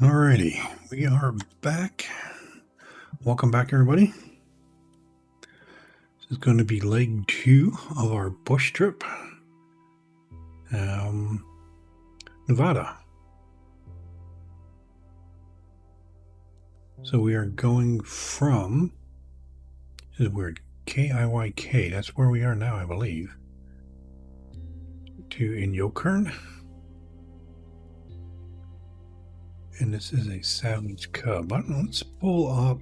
Alrighty, we are back. Welcome back, everybody. This is going to be leg 2 of our bush trip. Nevada. So we are going from, this is weird, KIYK, that's where we are now, I believe, to Inyokern. And this is a savage cub. I don't know, let's pull up.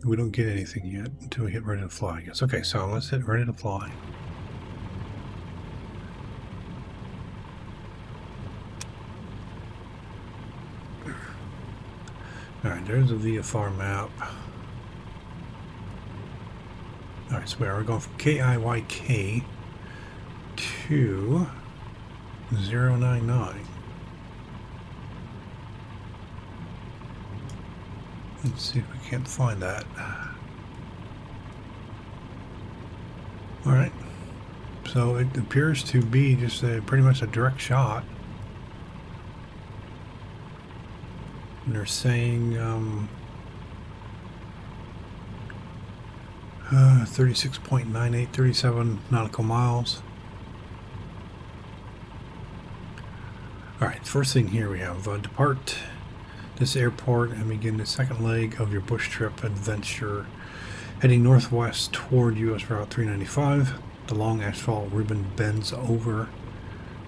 We don't get anything yet until we hit ready to fly, I guess. Okay, so let's hit ready to fly. Alright, there's a VFR map. Alright, so we're going from KIYK to 099. Let's see if we can't find that. Alright, so it appears to be just pretty much a direct shot. And they're saying 36.9837 nautical miles. Alright, first thing here we have depart this airport and begin the second leg of your bush trip adventure, heading northwest toward US Route 395. The long asphalt ribbon bends over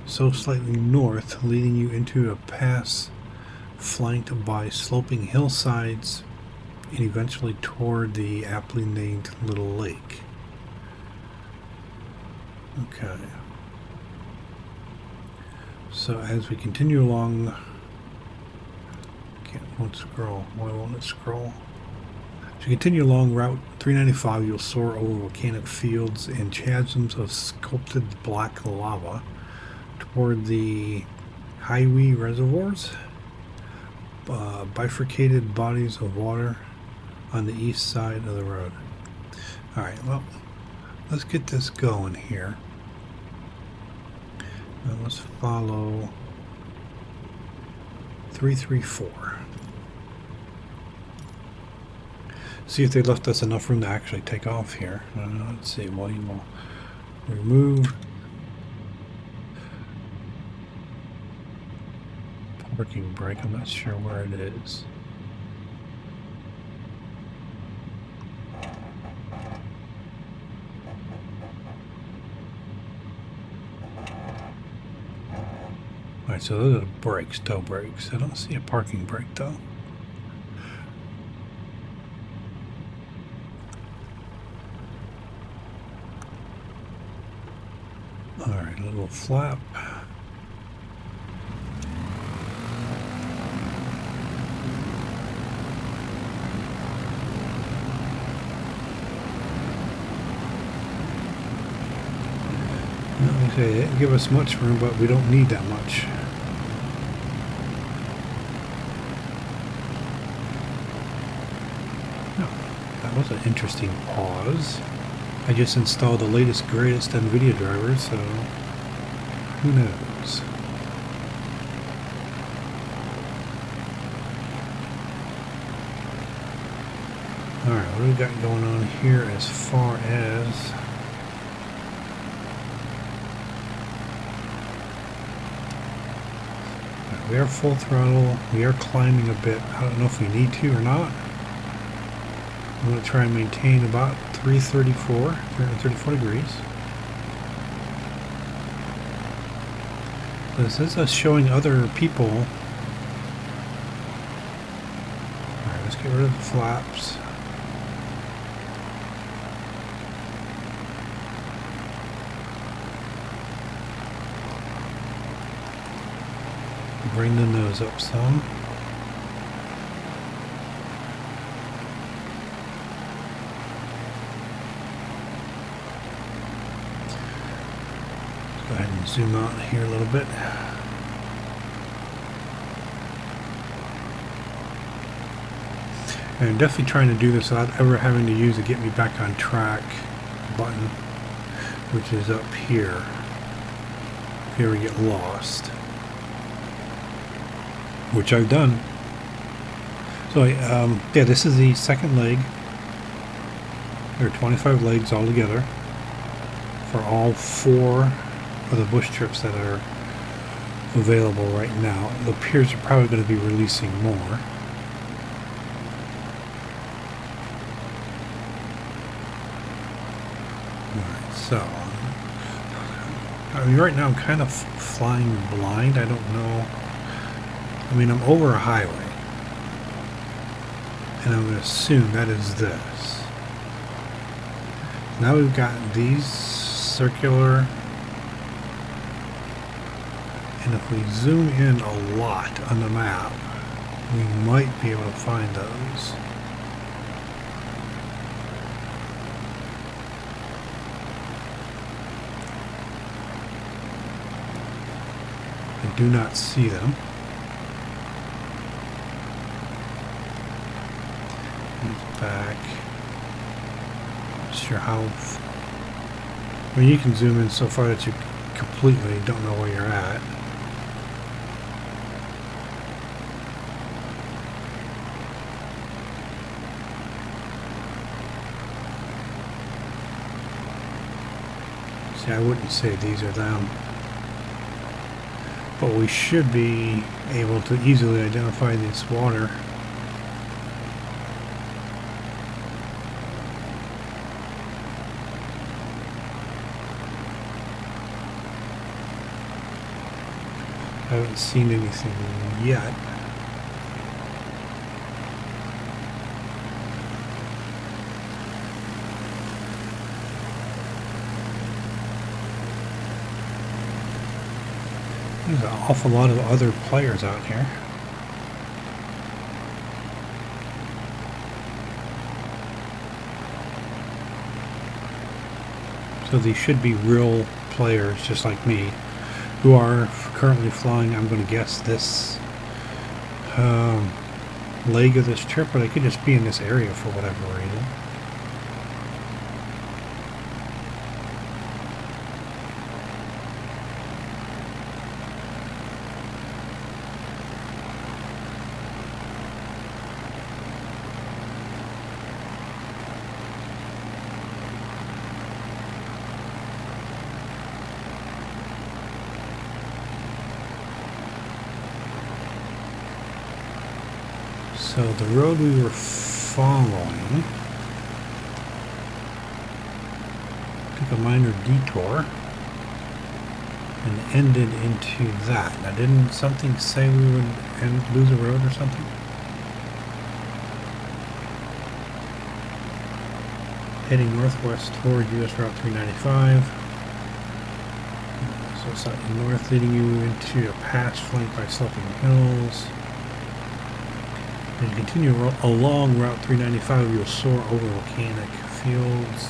so slightly north, leading you into a pass flanked by sloping hillsides and eventually toward the aptly named Little Lake. Okay. So as we continue along, won't scroll. Why won't it scroll? As you continue along Route 395, you'll soar over volcanic fields and chasms of sculpted black lava toward the highway reservoirs, bifurcated bodies of water on the east side of the road. Alright, well, let's get this going here. Now let's follow 334. See if they left us enough room to actually take off here. Let's see. Well, you will remove parking brake. I'm not sure where it is. Alright, so those are the brakes, toe brakes. I don't see a parking brake though. Alright, a little flap. Like I say, it didn't give us much room, but we don't need that much. That was an interesting pause. I just installed the latest, greatest NVIDIA driver, so who knows? Alright, what do we got going on here as far as... we are full throttle, we are climbing a bit. I don't know if we need to or not. I'm going to try and maintain about 334 degrees. This is us showing other people. Alright, let's get rid of the flaps. Bring the nose up some. Go ahead and zoom out here a little bit. And I'm definitely trying to do this without ever having to use the get me back on track button. which is up here if you ever get lost, which I've done. So yeah, this is the second leg. There are 25 legs altogether for all 4 of the bush trips that are available right now. It appears they're probably going to be releasing more. Alright, so I mean, right now I'm kind of flying blind. I don't know. I mean, I'm over a highway, and I'm going to assume that is this. Now we've got these circular, and if we zoom in a lot on the map, we might be able to find those. I do not see them. He's back. Not sure how. I mean, you can zoom in so far that you completely don't know where you're at. See, I wouldn't say these are them, but we should be able to easily identify this water. I haven't seen anything yet. There's an awful lot of other players out here. So these should be real players just like me, who are currently flying, I'm going to guess, this leg of this trip, but I could just be in this area for whatever reason. So the road we were following took a minor detour and ended into that. Now, didn't something say we would lose a road or something? Heading northwest toward US Route 395. So it's slightly north, leading you into a pass flanked by sloping hills. As you continue along Route 395, you'll soar over volcanic fields.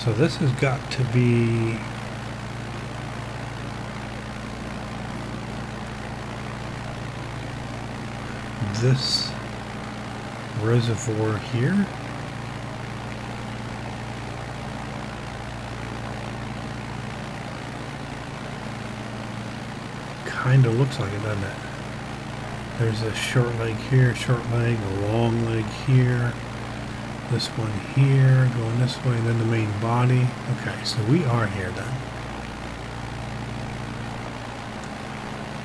So this has got to be this reservoir here. Kind of looks like it, doesn't it? There's a short leg here, short leg, a long leg here, this one here, going this way, and then the main body. Okay, so we are here then.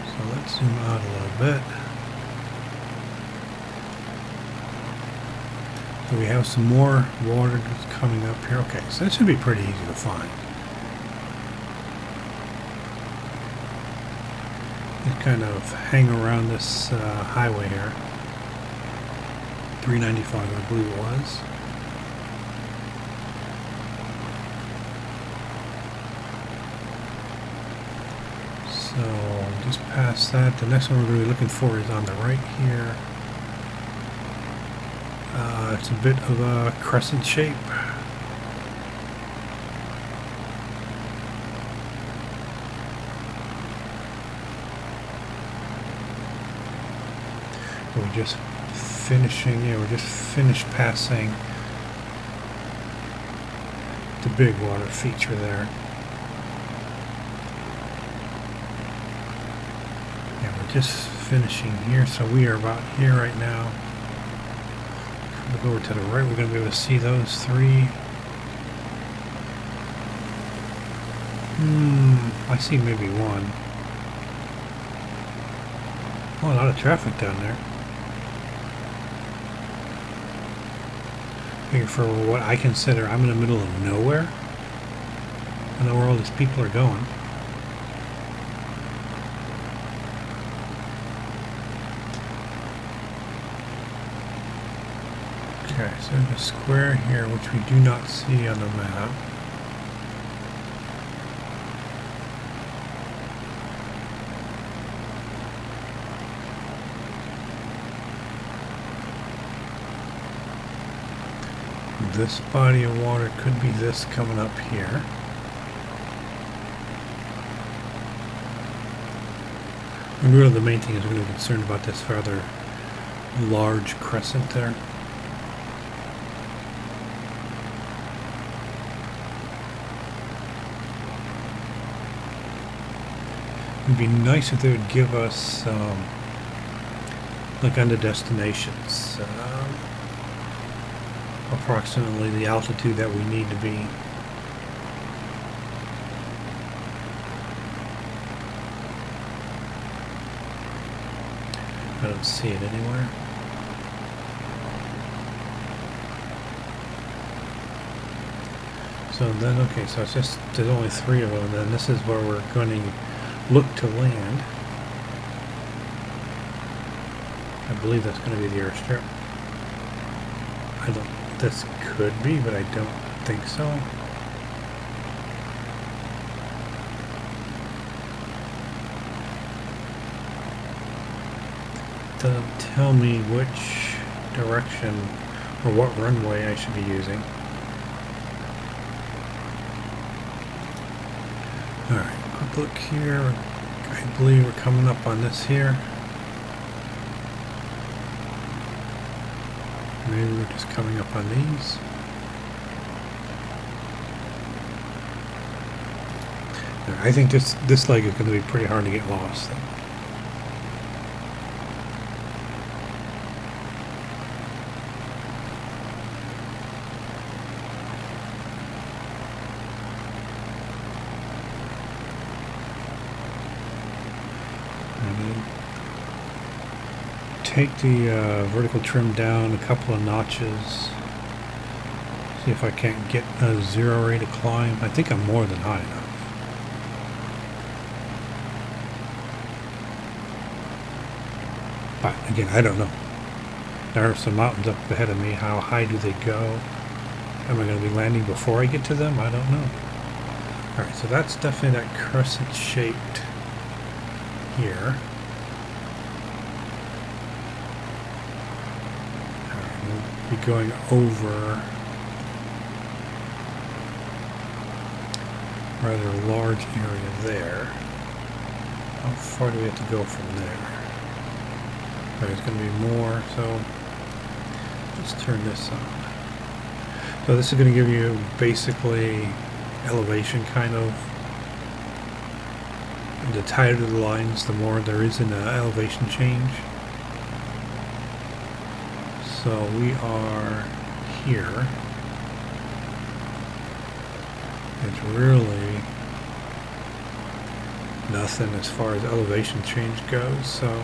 So let's zoom out a little bit. So we have some more water that's coming up here. Okay, so that should be pretty easy to find. Kind of hang around this highway here. 395, I believe it was. So just past that, the next one we're going to be looking for is on the right here. It's a bit of a crescent shape. We're just finishing, yeah, we're just finished passing the big water feature there. Yeah, we're just finishing here, so we are about here right now. Look over to the right, we're going to be able to see those three. I see maybe one. Oh, a lot of traffic down there. Figure for what I consider, I'm in the middle of nowhere. I know where all these people are going. Okay, so there's a square here which we do not see on the map. This body of water could be this coming up here. And really the main thing is we're going to be concerned about this rather large crescent there. It'd be nice if they would give us, like on the destinations, approximately the altitude that we need to be. I don't see it anywhere. So then, okay, so it's just, there's only 3 of them, and then this is where we're going to look to land. I believe that's going to be the airstrip. I don't, this could be, but I don't think so. Doesn't tell me which direction or what runway I should be using. Alright, quick look here. I believe we're coming up on this here. Maybe we're just coming up on these. I think this leg is going to be pretty hard to get lost. Take the vertical trim down a couple of notches. See if I can't get a 0 rate of climb. I think I'm more than high enough. But again, I don't know. There are some mountains up ahead of me. How high do they go? Am I going to be landing before I get to them? I don't know. Alright, so that's definitely that crescent shaped here. Be going over rather large area there. How far do we have to go from there? There's going to be more, so let's turn this on. So this is going to give you basically elevation kind of. The tighter the lines, the more there is in an elevation change. So we are here. It's really nothing as far as elevation change goes, so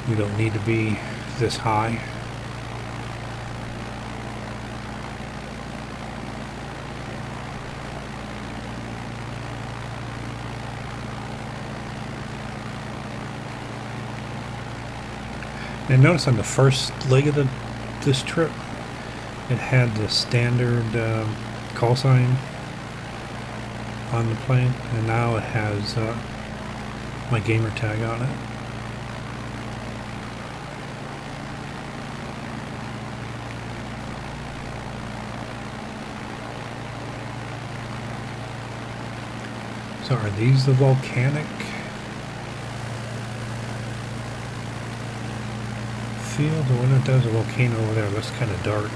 we don't need to be this high. And notice on the first leg of this trip, it had the standard call sign on the plane, and now it has my gamer tag on it. So are these the volcanic field. I wonder if there's a volcano over there. That's kind of dark.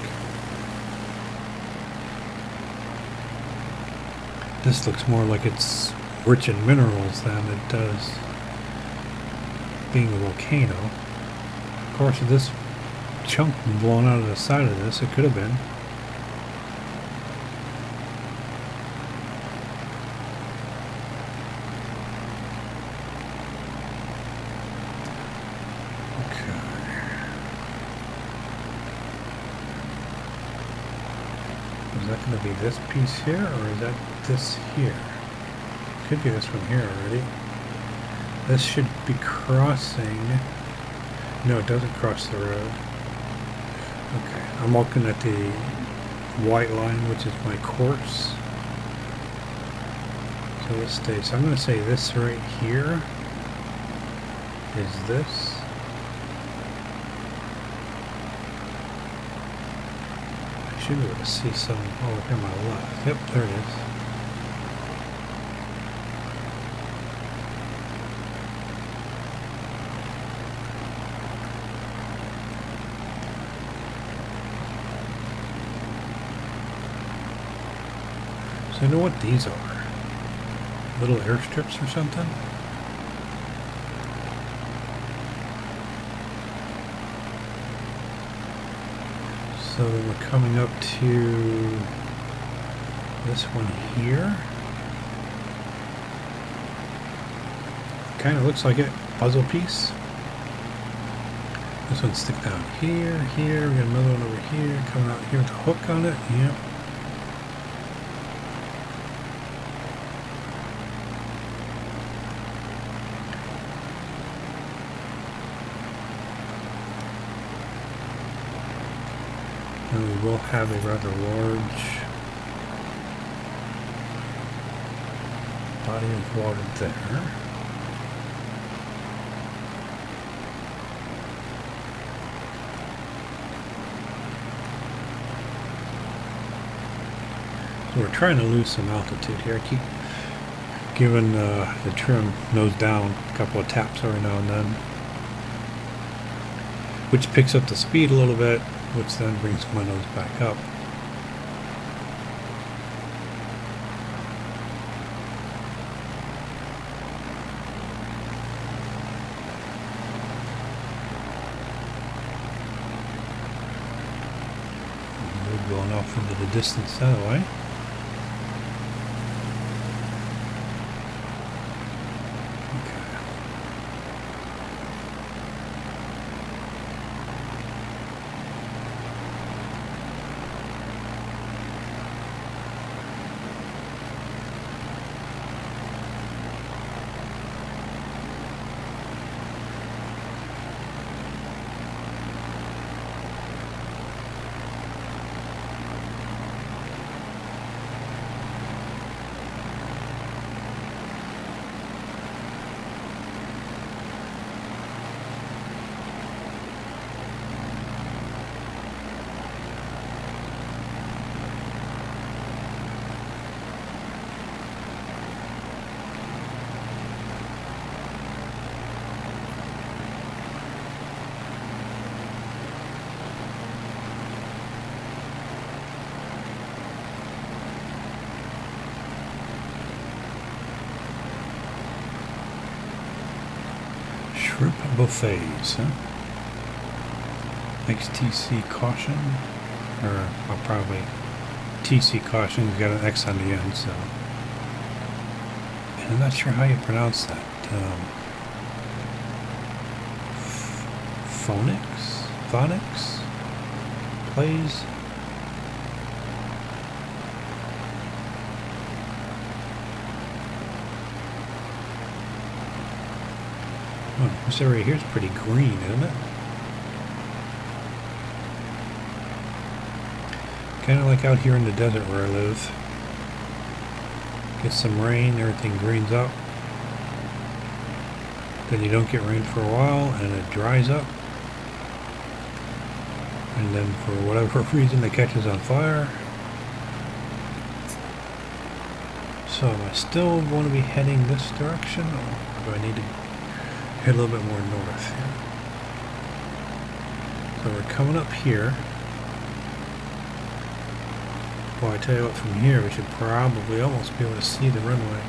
This looks more like it's rich in minerals than it does being a volcano. Of course, if this chunk blown out of the side of this, it could have been. Is that going to be this piece here, or is that this here? Could be this one here already. This should be crossing. No, it doesn't cross the road. Okay, I'm looking at the white line, which is my course. So this stays. I'm going to say this right here is this. I should be able to see some over here on my left. Yep, there it is. So I know what these are. Little airstrips or something? So then we're coming up to this one here. Kind of looks like it. Puzzle piece. This one stick down here, here. We got another one over here. Coming out here with a hook on it. Yep. And we will have a rather large body of water there. So we're trying to lose some altitude here. I keep giving the trim nose down a couple of taps every now and then, which picks up the speed a little bit, which then brings my nose back up. We're going off into the distance that way. Shrimp buffets, huh? XTC caution, or well, probably TC caution. You've got an X on the end, so. And I'm not sure how you pronounce that. Phonics? Plays? Oh, this area here is pretty green, isn't it? Kind of like out here in the desert where I live. Get some rain, everything greens up. Then you don't get rain for a while and it dries up. And then for whatever reason it catches on fire. So am I still going to be heading this direction, or do I need to head a little bit more north here? So we're coming up here. Well, I tell you what, from here we should probably almost be able to see the runway.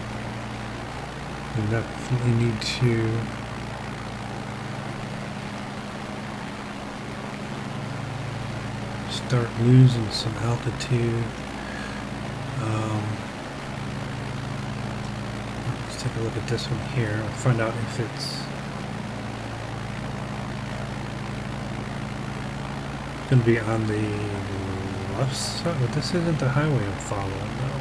We definitely need to start losing some altitude. Let's take a look at this one here. I'll find out if it's going to be on the left side, but this isn't the highway I'm following though.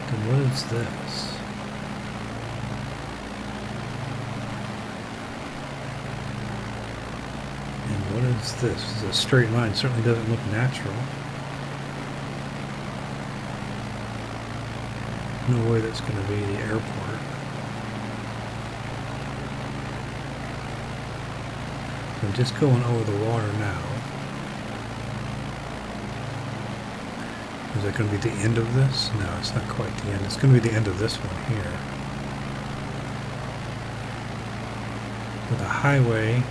Then what is this? And what is this? It's a straight line. Certainly doesn't look natural. No way that's going to be the airport. I'm just going over the water now. Is that going to be the end of this? No, it's not quite the end. It's going to be the end of this one here. With a highway.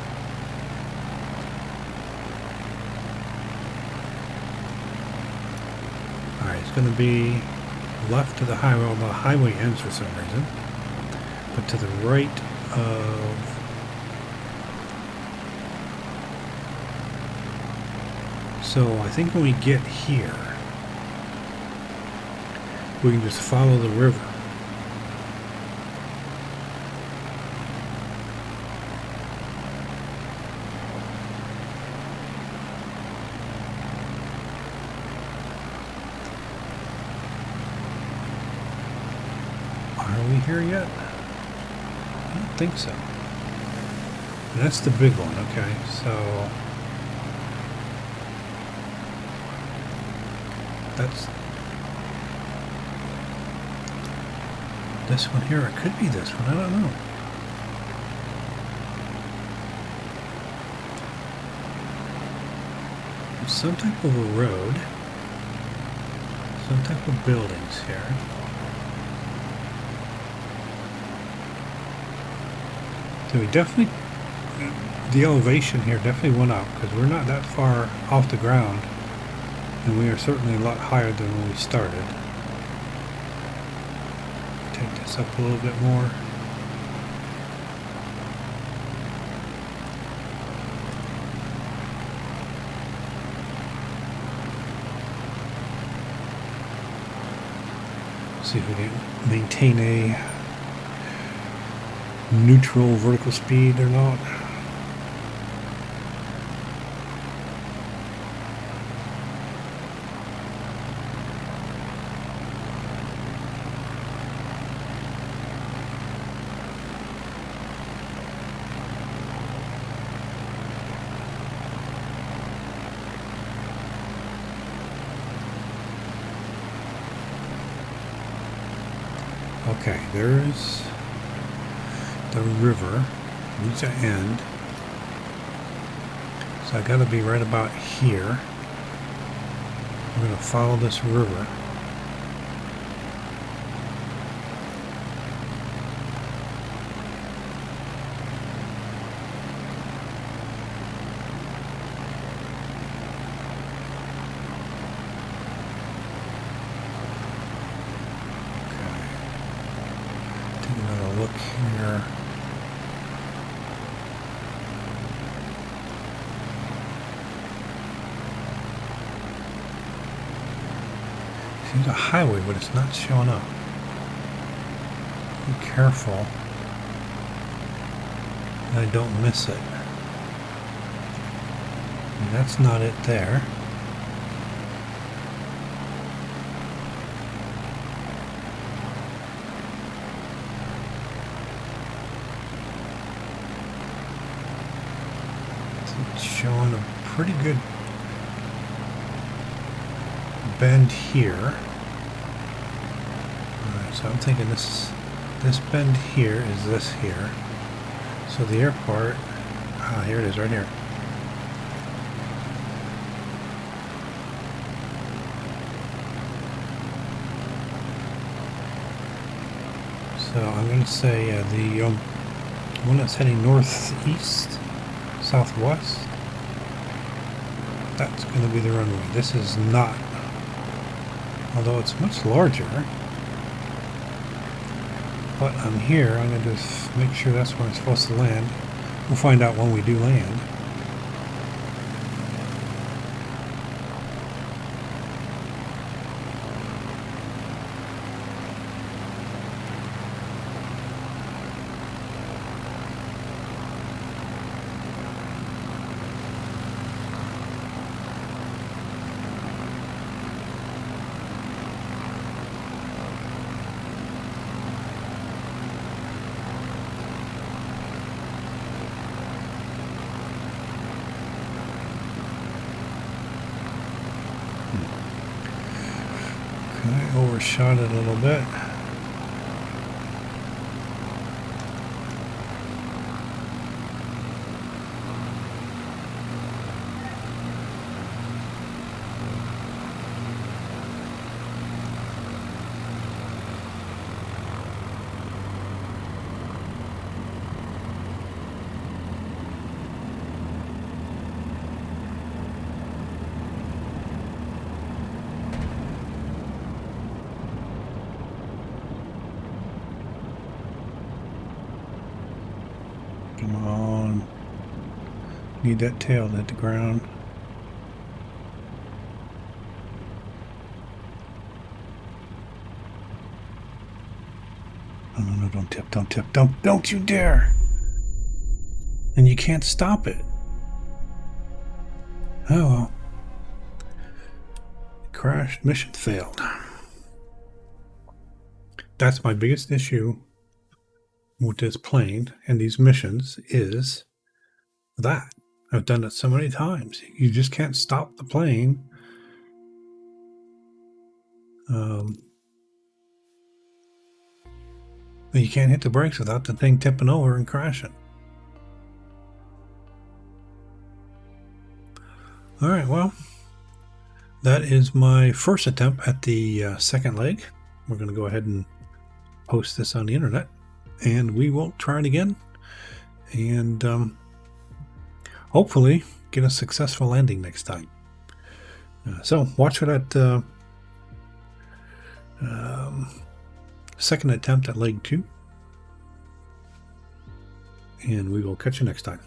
Alright, it's going to be left to the highway. Well, the highway ends for some reason. But to the right of... So I think when we get here, we can just follow the river. Are we here yet? I don't think so. And that's the big one, okay, so that's this one here. It could be this one. I don't know. There's some type of a road. Some type of buildings here. So we definitely, the elevation here definitely went up because we're not that far off the ground. And we are certainly a lot higher than when we started. Take this up a little bit more. See if we can maintain a neutral vertical speed or not. Okay, there's the river, needs to end. So I gotta be right about here. I'm gonna follow this river. Look here. Seems a highway, but it's not showing up. Be careful that I don't miss it. And that's not it there. Showing a pretty good bend here. Alright, so I'm thinking this bend here is this here. So the airport, here it is right here. So I'm going to say the one that's heading northeast southwest. That's going to be the runway. This is not, although it's much larger. But I'm here. I'm going to just make sure that's where I'm supposed to land. We'll find out when we do land. I overshot it a little bit. Come on. Need that tail to hit the ground. Oh, no, don't tip, don't tip, don't you dare! And you can't stop it. Oh well. Crashed, mission failed. That's my biggest issue with this plane and these missions is that. I've done it so many times. You just can't stop the plane. You can't hit the brakes without the thing tipping over and crashing. All right, well, that is my first attempt at the second leg. We're going to go ahead and post this on the internet, and we will try it again. And hopefully get a successful landing next time. So watch for that second attempt at leg 2, and we will catch you next time.